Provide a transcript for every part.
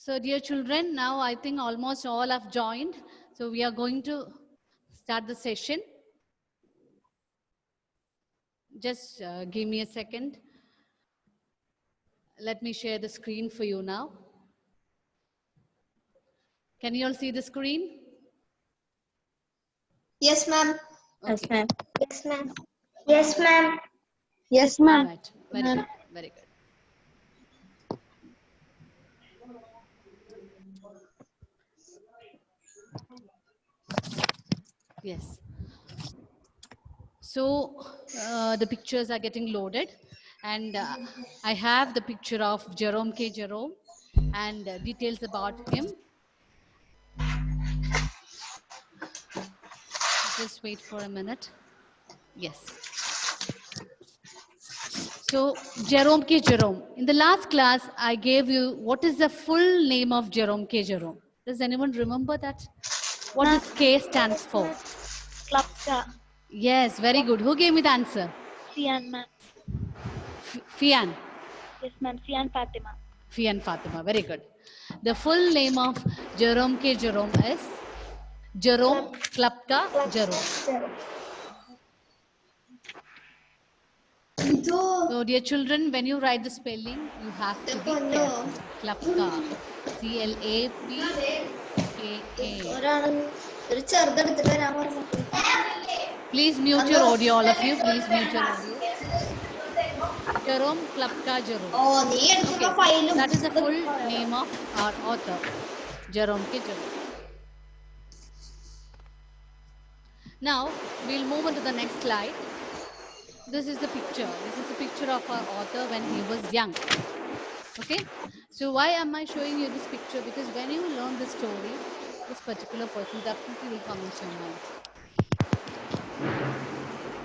So dear children, now I think almost all have joined. So we are going to start the session. Just give me a second. Let me share the screen for you now. Can you all see the screen? Yes, ma'am. Okay. Yes, ma'am. Yes, ma'am. Yes, ma'am. Yes, All ma'am. right. Very good. Very good. Yes. So the pictures are getting loaded, and I have the picture of Jerome K. Jerome and details about him. Just wait for a minute. Yes. So Jerome K. Jerome. In the last class, I gave you what is the full name of Jerome K. Jerome. Does anyone remember that? What does K stands for? Klapka. Yes, very good. Who gave me the answer? Fian, ma'am. Fian. Yes, ma'am. Fian Fatima. Fian Fatima. Very good. The full name of Jerome K. Jerome is Jerome Klapka Jerome. So, dear children, when you write the spelling, you have to be careful. Klapka. CLAPKA. Please mute your audio, all of you. Please mute your audio. Jerome Klapka Jerome. Okay. That is the full name of our author, Jerome K. Jerome. Now, we'll move on to the next slide. This is the picture. This is the picture of our author when he was young. Okay. So why am I showing you this picture? Because when you learn the story, this particular person definitely will come into your mind.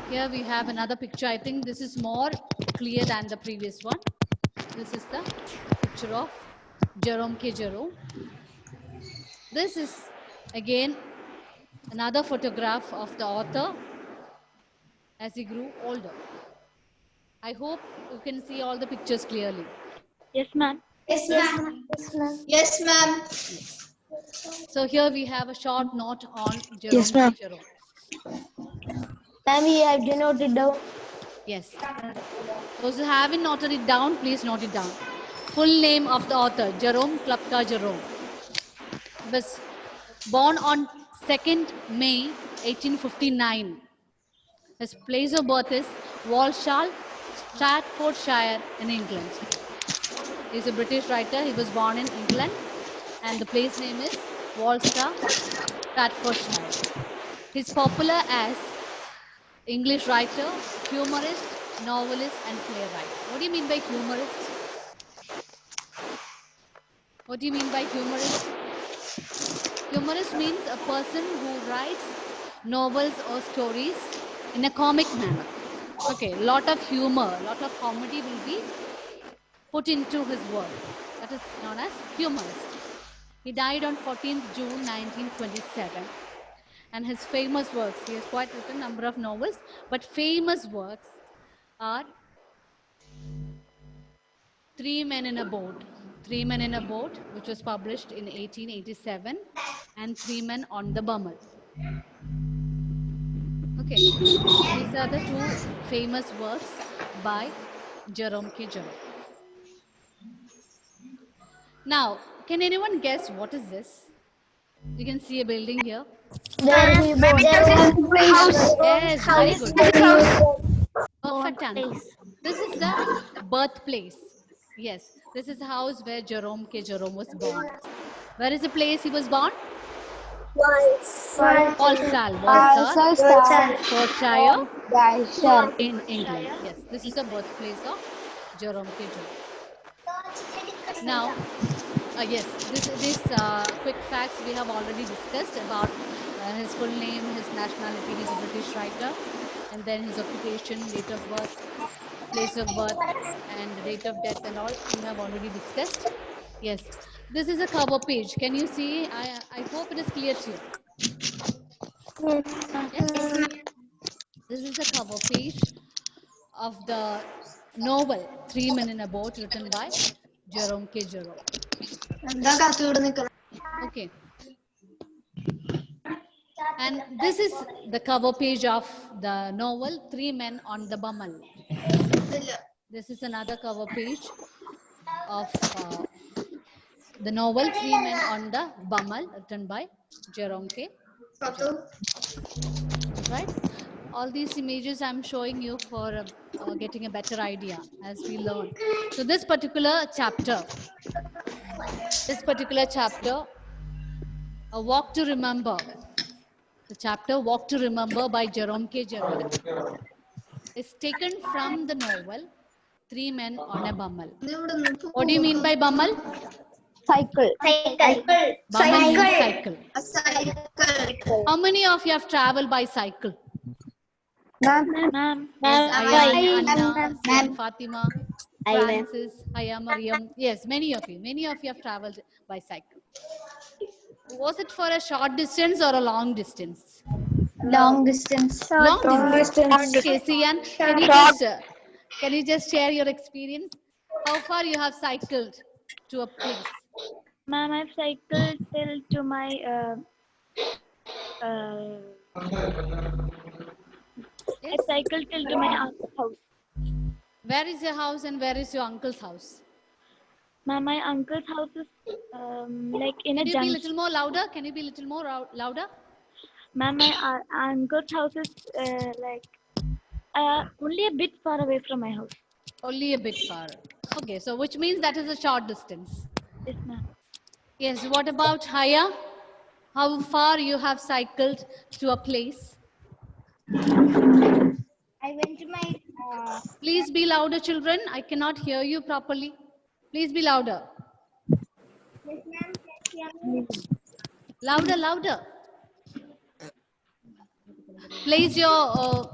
Here we have another picture. I think this is more clear than the previous one. This is the picture of Jerome K. Jerome. This is again another photograph of the author as he grew older. I hope you can see all the pictures clearly. Yes, ma'am. Yes, ma'am. Yes, ma'am. So here we have a short note on Jerome Yes, ma'am. K. Jerome. Ma'am, we have to note it down. Yes. Those who haven't noted it down, please note it down. Full name of the author, Jerome Klapka Jerome. He was born on 2nd May 1859. His place of birth is Walsall, Staffordshire in England. He is a British writer. He was born in England and the place name is Walsall, Staffordshire. He is popular as English writer, humorist, novelist and playwright. What do you mean by humorist? What do you mean by humorist? Humorist means a person who writes novels or stories in a comic manner. Okay, lot of humor, lot of comedy will be put into his work. That is known as humorist. He died on 14th June 1927. And his famous works, he has quite written a number of novels, but famous works are Three Men in a Boat. Three Men in a Boat, which was published in 1887, and Three Men on the Bummel. Okay, these are the two famous works by Jerome K. Jerome. Now, can anyone guess what is this? You can see a building here. There we house. Yes, very good. Perfect Born answer. place. This is the birthplace. Yes, this is the house where Jerome K. Jerome was born. Where is the place he was born? Walsall, Staffordshire in England. Yes, this is the birthplace of Jerome K. Jerome. Now, yes, this quick facts we have already discussed about his full name, his nationality. He's a British writer, and then his occupation, date of birth, place of birth, and date of death, and all we have already discussed. Yes, this is a cover page. Can you see? I hope it is clear to you. Yes, this is the cover page of the novel Three Men in a Boat, written by Jerome K. Jerome. Okay. And this is the cover page of the novel Three Men on the Bumble. This is another cover page of the novel Three Men on the Bumble, written by Jerome K. Right? All these images I'm showing you for getting a better idea as we learn. So this particular chapter, A Walk to Remember, the chapter Walk to Remember by Jerome K. Jerome is taken from the novel Three Men on a Bumble. What do you mean by Bumble? Cycle. Bumble means cycle. How many of you have traveled by cycle? Ma'am. Ma'am. Yes, Ayan, Anna, Ma'am. Sian, Fatima, I will. Francis, Haya, Mariam. Yes, many of you have traveled by cycle. Was it for a short distance or a long distance? Long distance. Long distance. Okay, Sian, can you just share your experience? How far you have cycled to a place? Ma'am, I've cycled till to my I Yes. cycled till to my uncle's house. Where is your house and where is your uncle's house? Ma'am, my uncle's house is like in Can a you be a junction. little more louder? Can you be a little more louder? Ma'am, my uncle's house is like only a bit far away from my house. Only a bit far. Okay, so which means that is a short distance. Yes, ma'am. Yes, what about Haya? How far you have cycled to a place? I went to my. Please be louder, children. I cannot hear you properly. Please be louder. Louder, louder. Place your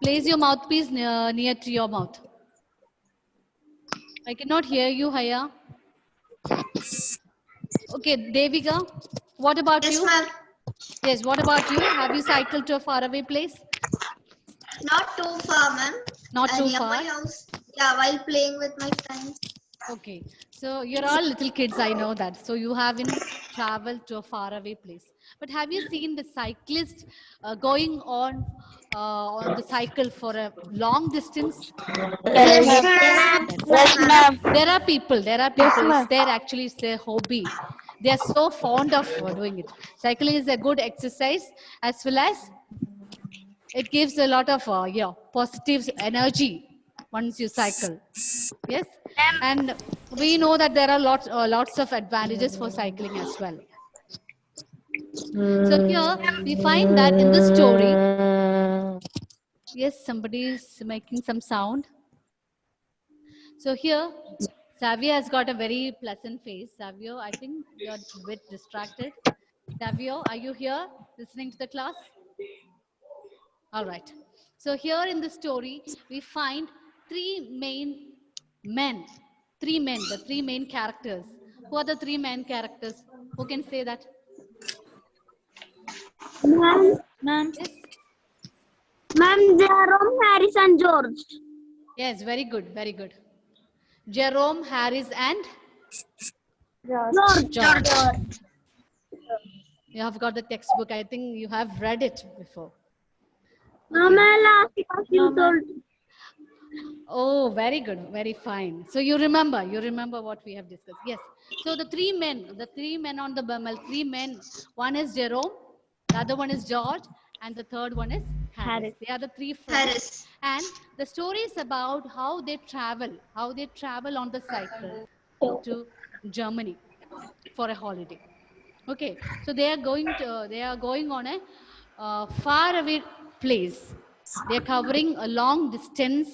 place your mouthpiece near to your mouth. I cannot hear you, Haya. Okay, Devika, what about you? Ma'am. Yes, what about you? Have you cycled to a faraway place? Not too far, ma'am. Not too Near my far. house. Yeah, while playing with my friends. Okay, so you're all little kids, I know that. So you haven't traveled to a faraway place. But have you seen the cyclist going on the cycle for a long distance? Yes, ma'am. There are people, it's their hobby. They are so fond of doing it. Cycling is a good exercise as well as it gives a lot of positive energy once you cycle. Yes, and we know that there are lots of advantages for cycling as well. So here we find that in the story, yes, somebody is making some sound. So here, Savio has got a very pleasant face. Savio, I think you're a bit distracted. Savio, are you here listening to the class? All right. So here in the story, we find three main men, the three main characters. Who are the three main characters? Who can say that? Ma'am. Yes. Ma'am, Jerome, Harris, and George. Yes, very good, very good. Jerome, Harris, and George. you have got the textbook. I think you have read it before. Oh, very good, very fine. So you remember what we have discussed. Yes. So the three men on the Bumble, three men. One is Jerome, the other one is George, and the third one is Harris. They are the three friends. Harris. And the story is about how they travel on the cycle to Germany for a holiday. Okay, so they are going on a far away place. They are covering a long distance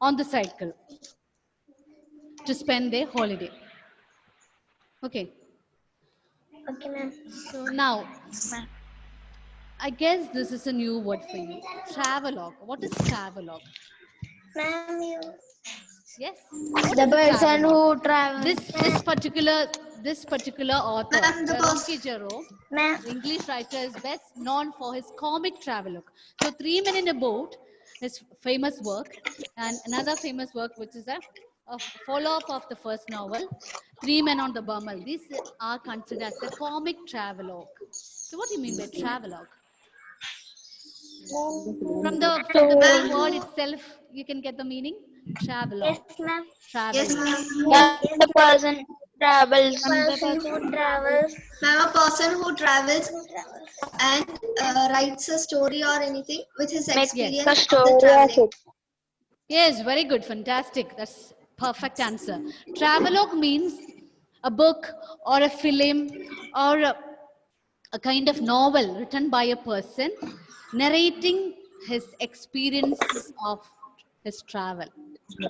on the cycle to spend their holiday. Okay. Okay, ma'am. So now, I guess this is a new word for you. Travelogue. What is travelogue? Ma'am, Yes. the person who travels. This particular author, Ma'am, the Jerome boss. K. Jerome, Ma'am. the English writer, is best known for his comic travelogue. So, Three Men in a Boat, his famous work, and another famous work, which is a a follow-up of the first novel, Three Men on the Bummel. These are considered as a comic travelogue. So what do you mean by travelogue? From the very So, word itself, you can get the meaning. Travelogue. Yes, ma'am. Yes, Travelogue. ma'am. yeah, the person travels. Person who travels. Ma'am, a person who travels and writes a story or anything with his Make Yes. a experience of the story of traveling. it. Yes, very good. Fantastic. That's perfect answer. Travelogue means a book or a film or a kind of novel written by a person narrating his experiences of his travel.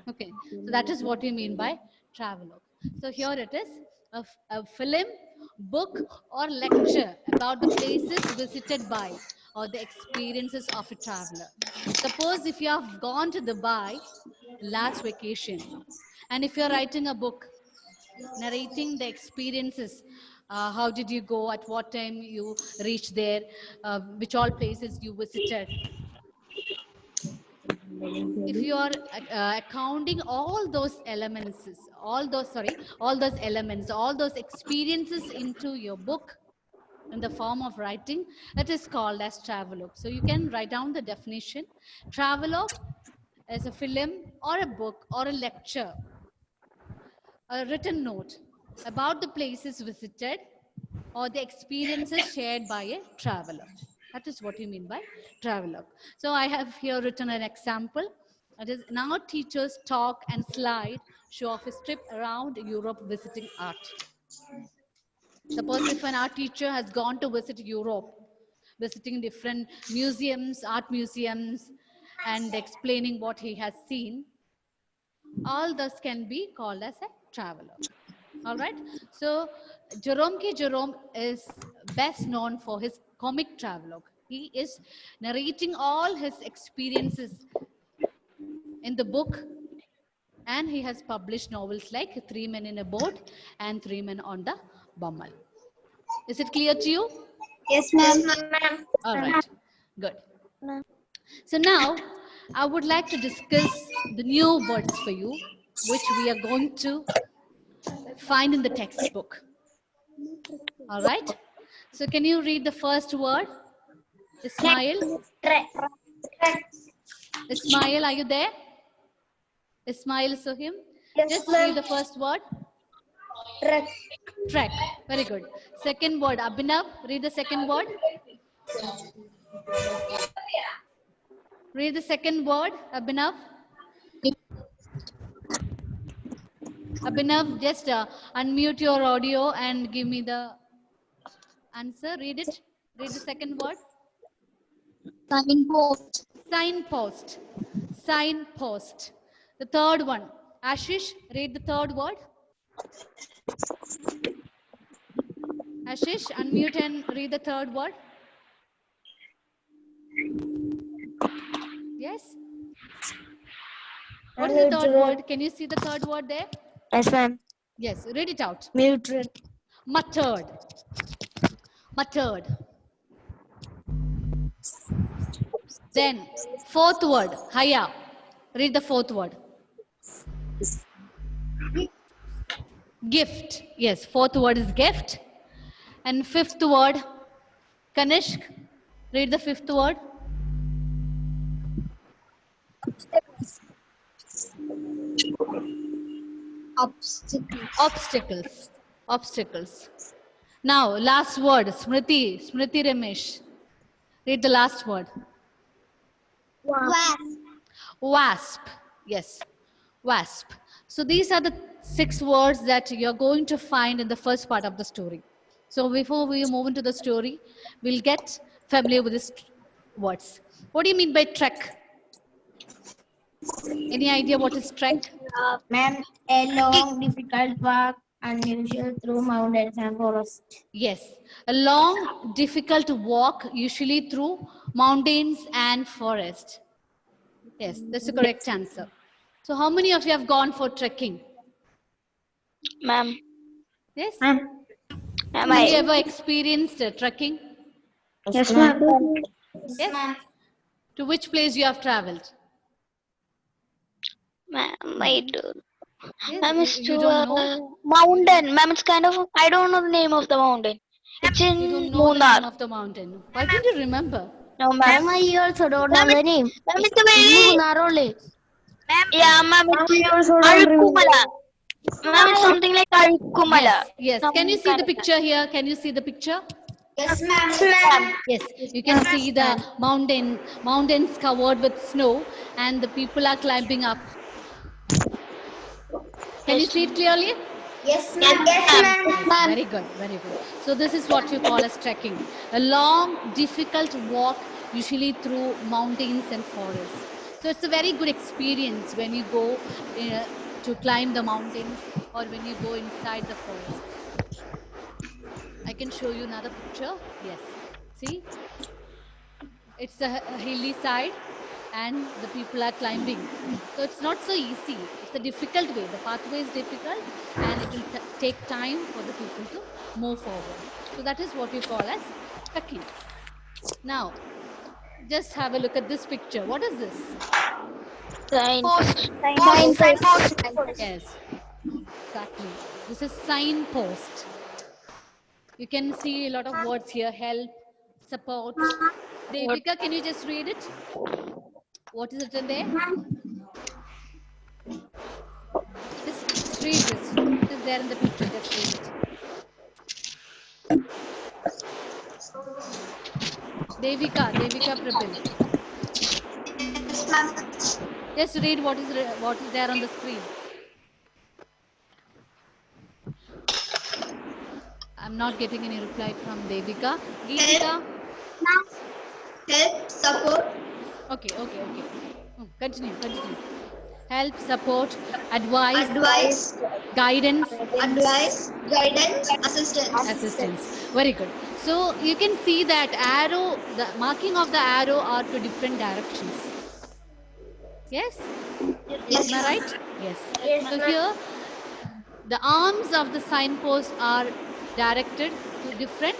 Okay, so that is what we mean by travelogue. So here it is, a film, book or lecture about the places visited by or the experiences of a traveler. Suppose if you have gone to Dubai last vacation and if you're writing a book narrating the experiences, how did you go, at what time you reached there, which all places you visited, if you are accounting all those elements, all those elements, all those experiences into your book in the form of writing, that is called as travelogue. So you can write down the definition. Travelogue is a film or a book or a lecture, a written note about the places visited or the experiences shared by a traveler. That is what you mean by travelogue. So I have here written an example. It is, now teachers talk and slide show off his trip around Europe visiting art. Suppose if an art teacher has gone to visit Europe, visiting different museums, art museums, and explaining what he has seen, all this can be called as a travelogue. All right. So Jerome K. Jerome is best known for his comic travelogue. He is narrating all his experiences in the book, and he has published novels like Three Men in a Boat and Three Men on the Bummel. Is it clear to you? Yes, Yes, ma'am. ma'am. All right. Good. So now I would like to discuss the new words for you, which we are going to find in the textbook. All right. So can you read the first word? Ismail? Trek. Ismail, are you there? Ismail Sohim? Yes, Just ma'am. read the first word. Trek. Trek. Very good. Second word, Abhinav. Read the second word. Read the second word, Abhinav. Abhinav, just unmute your audio and give me the answer. Read it. Read the second word. Signpost. Signpost. Signpost. The third one. Ashish, read the third word. Ashish, unmute and read the third word. Yes? What is the third word? Can you see the third word there? Yes, ma'am. Yes, read it out. Muttered. Muttered. Muttered. Then, fourth word, Haya. Read the fourth word. Gift. Yes, fourth word is gift. And fifth word, Kanishk. Read the fifth word. Obstacle. Obstacles. Obstacles. Now, last word, Smriti. Smriti Ramesh. Read the last word. Wasp. Wasp. Yes, wasp. So these are the 6 words that you're going to find in the first part of the story. So before we move into the story, we'll get familiar with these words. What do you mean by trek? Any idea what is trek? Ma'am, a long, difficult walk, unusual through mountains and forests. Yes, a long, difficult walk, usually through mountains and forest. Yes, that's the correct answer. So how many of you have gone for trekking? Ma'am. Yes? Ma'am, Have you ever experienced trekking? Yes, ma'am. Yes? To which place you have traveled? Ma'am, I do. Yes, Ma'am, it's you to don't know. mountain. Ma'am, it's kind of, I don't know the name of the mountain. It's You don't in know the name Munnar. of the mountain. Why can't you remember? No, ma'am. Ma'am, I also don't know Ma'am, the name. ma'am, it's a It's very, Munnar only. yeah, ma'am, it's Arukumala. Ma'am, it's something like Arukumala. Yes, yes. Can you Some see kind the of that. picture here? Can you see the picture? Yes, ma'am. Ma'am, Yes, you can see the mountains covered with snow, and the people are climbing up. Can you yes, see it clearly? Yes, yes, ma'am. ma'am. Yes, Yes, ma'am. very good, very good. So this is what you call as trekking. A long, difficult walk, usually through mountains and forests. So it's a very good experience when you go to climb the mountains or when you go inside the forest. I can show you another picture. Yes, see, it's a hilly side and the people are climbing. So it's not so easy. It's a difficult way. The pathway is difficult and it will take time for the people to move forward. So that is what you call as trekking. Now, just have a look at this picture. What is this? Signpost. Signpost. Yes, exactly. This is signpost. You can see a lot of words here: help, support. Devika, can you just read it? What is written there? Just read this. What is there in the picture? Just read it. Devika Prabin. Yes, ma'am. Just read what is there on the screen. I'm not getting any reply from Devika. Geetika. Help, help, support, Okay. Continue. Help, support, advice, advice, guidance, guidance, assistance. assistance. Very good. So you can see that arrow, the marking of the arrow are to different directions. Yes? Yes, Am I ma'am. right? Yes. Yes, So ma'am. here the arms of the signpost are directed to different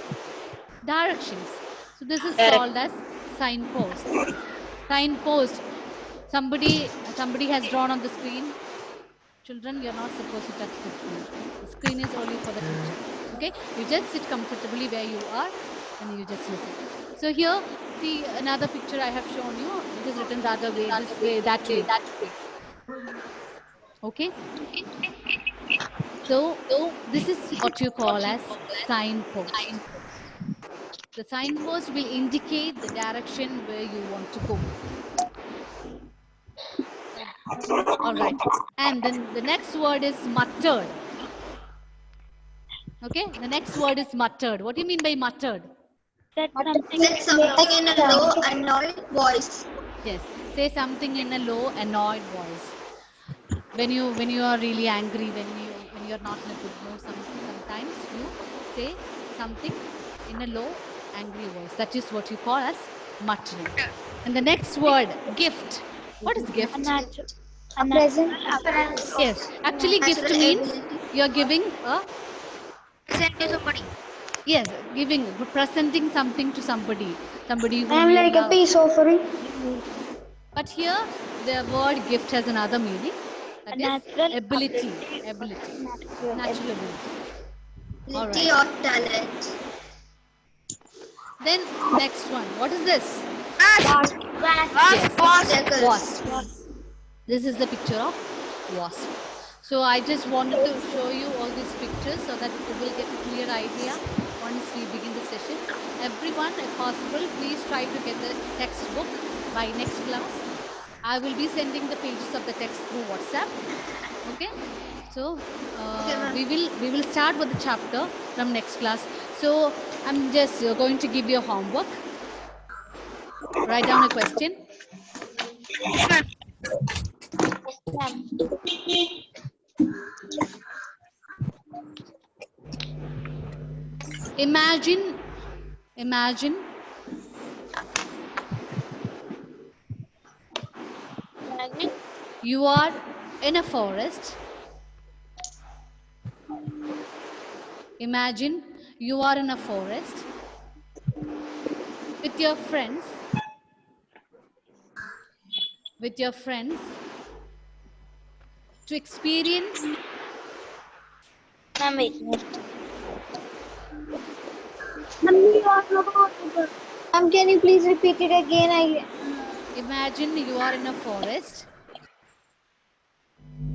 directions. So this is called as signpost. Signpost. Somebody has drawn on the screen. Children, you're not supposed to touch the screen. The screen is only for the teacher. Okay? You just sit comfortably where you are and you just listen. So here, see another picture I have shown you. It is written the other way, this way, that way. Okay? So this is what you call as signpost. The signpost will indicate the direction where you want to go. All right. And then the next word is muttered. Okay? The next word is muttered. What do you mean by muttered? Said something. Said something in a low, annoyed voice. Yes. Say something in a low, annoyed voice. When you are really angry, when you are not in a good mood, sometimes you say something in a low, angry voice. That is what you call as muttering. And the next word, gift. What is gift? Unnatural. Yes. Actually, gift Natural means ability. you are giving a yes, giving presenting something to somebody whom you love. offering. But here the word gift has another meaning. That is Unnatural ability. ability. Natural ability. All Ability right. or talent. Then next one. What is this? Yes. Obstacles. Wasp. This is the picture of wasp. So I just wanted to show you all these pictures so that you will get a clear idea once we begin the session. Everyone, if possible, please try to get the textbook by next class. I will be sending the pages of the text through WhatsApp. Okay. So we will start with the chapter from next class. So I'm just going to give you a homework. Write down a question. Imagine Imagine you are in a forest. Imagine you are in a forest with your friends, To experience. Ma'am, wait. Ma'am, you are not audible. Can you please repeat it again? Imagine you are in a forest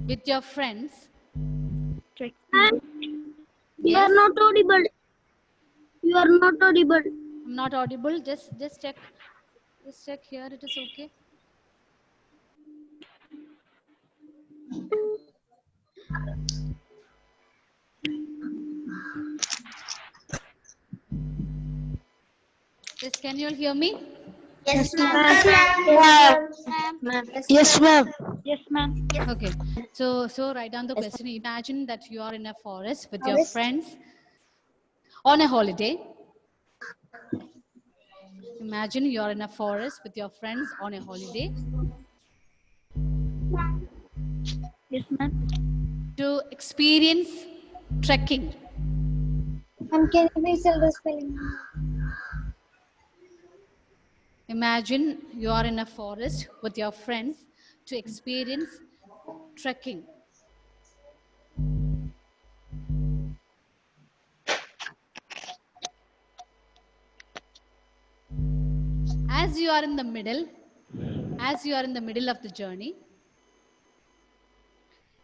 with your friends. Ma'am, you Yes. are not audible. You are not audible. I'm not audible. Just check. Just check here. It is okay. Yes, can you all hear me? Yes, ma'am. Yes, ma'am. Yes, ma'am. Okay. So write down the question. Imagine that you are in a forest with your Forest. friends on a holiday. Imagine you are in a forest with your friends on a holiday Yes, ma'am. to experience trekking. Can you please tell the spelling? Imagine you are in a forest with your friends to experience trekking. As you are in the middle of the journey,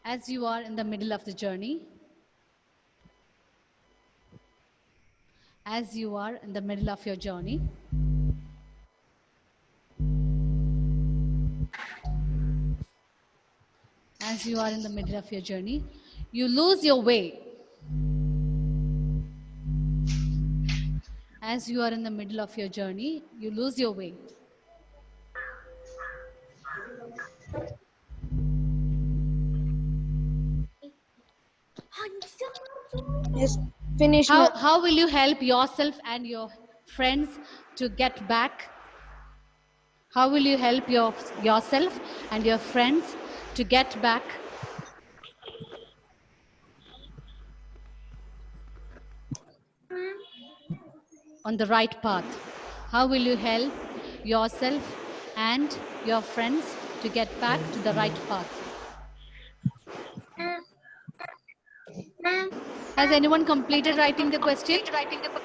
as you are in the middle of the journey, as you are in the middle of your journey, as you are in the middle of your journey, you lose your way. As you are in the middle of your journey, you lose your way. Yes, finish. How will you help yourself and your friends to get back? How will you help yourself and your friends to get back? On the right path. How will you help yourself and your friends to get back to the right path? Has anyone completed writing the question?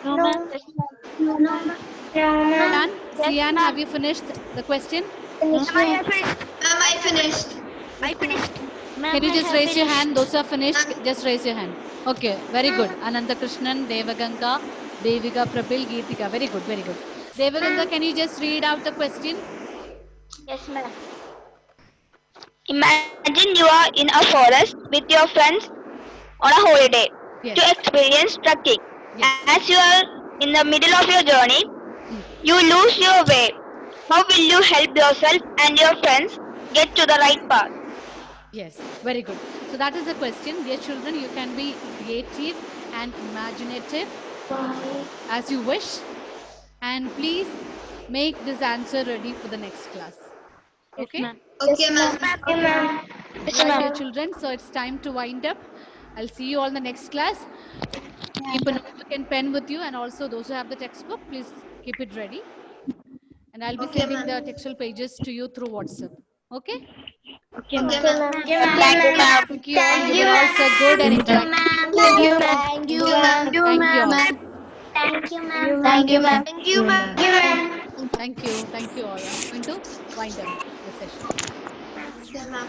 No, ma'am. No, ma'am. Sian, have you finished the question? Ma'am, I have Ma'am, I finished. Ma'am, Can you I just have raise your finished. hand? Those who are finished, just raise your hand. Okay, very good. Ananda Krishnan, Devaganga, Devika, Prabhil, Geetika. Very good, very good. Devaganga, can you just read out the question? Yes, ma'am. Imagine you are in a forest with your friends on a holiday Yes. to experience trekking. Yes. As you are in the middle of your journey, you lose your way. How will you help yourself and your friends get to the right path? Yes, very good. So that is the question. Dear children, you can be creative and imaginative as you wish. And please make this answer ready for the next class. Yes, Okay? ma'am. Okay, ma'am. Right, dear children. So it's time to wind up. I'll see you all in the next class. Keep a notebook and pen with you, and also those who have the textbook, please keep it ready. And I'll be Okay, sending the ma'am. textual pages to you through WhatsApp. Okay? Okay, Okay, ma'am. ma'am. Thank you, ma'am. Thank you all. You were all so good and interactive. Thank you, ma'am. Thank you all. Thank you, ma'am. Thank you, ma'am. Thank you, ma'am. Thank you. Thank you all. I'm going to wind up the session. Okay, ma'am.